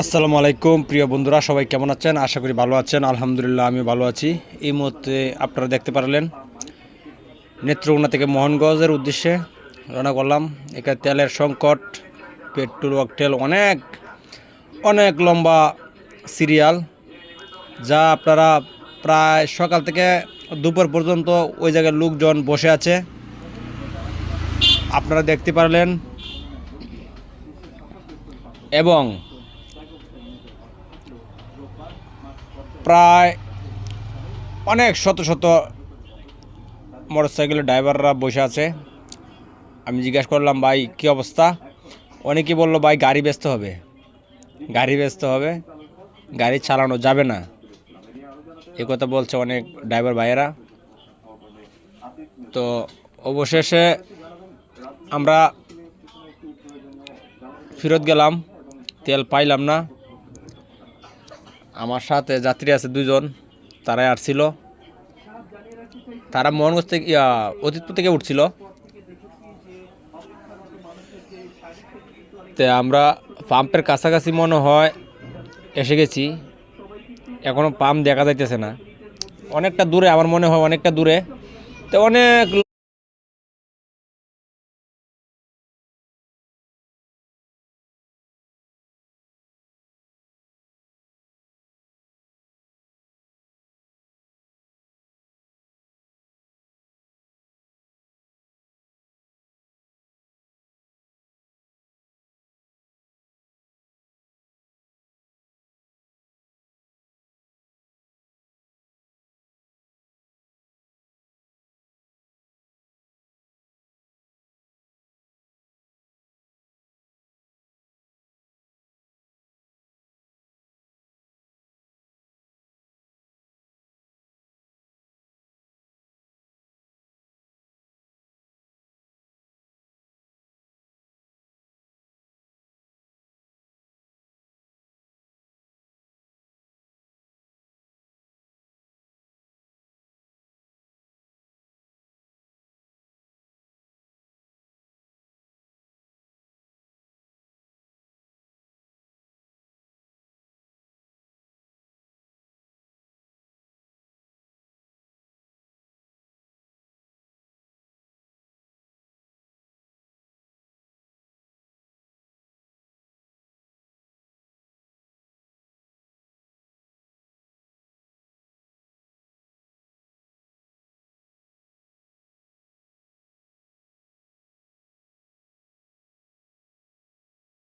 আসসালামু আলাইকুম প্রিয় বন্ধুরা, সবাই কেমন আছেন? আশা করি ভালো আছেন। আলহামদুলিল্লাহ আমি ভালো আছি। এই মুহূর্তে আপনারা দেখতে পারলেন নেত্রকোনা থেকে মোহনগঞ্জের উদ্দেশ্যে রওনা করলাম। এখানে তেলের সংকট, পেট্রোল অকটেল অনেক অনেক লম্বা সিরিয়াল, যা আপনারা প্রায় সকাল থেকে দুপুর পর্যন্ত ওই জায়গায় লোকজন বসে আছে, আপনারা দেখতে পারলেন। এবং প্রায় অনেক শত শত মোটরসাইকেলের ড্রাইভাররা বসে আছে। আমি জিজ্ঞাসা করলাম, ভাই কী অবস্থা? অনেকে বললো, ভাই গাড়ি বেচতে হবে, গাড়ি বেচতে হবে, গাড়ি চালানো যাবে না, এ কথা বলছে অনেক ড্রাইভার ভাইয়েরা। তো অবশেষে আমরা ফেরত গেলাম, তেল পাইলাম না। আমার সাথে যাত্রী আছে দুজন, তারাই আসছিল। তারা মোহনগঞ্জ থেকে অতীতপুর থেকে উঠছিল। তো আমরা পাম্পের কাছাকাছি মনে হয় এসে গেছি, এখনও পাম্প দেখা যাইতেছে না, অনেকটা দূরে, আমার মনে হয় অনেকটা দূরে। তো অনেক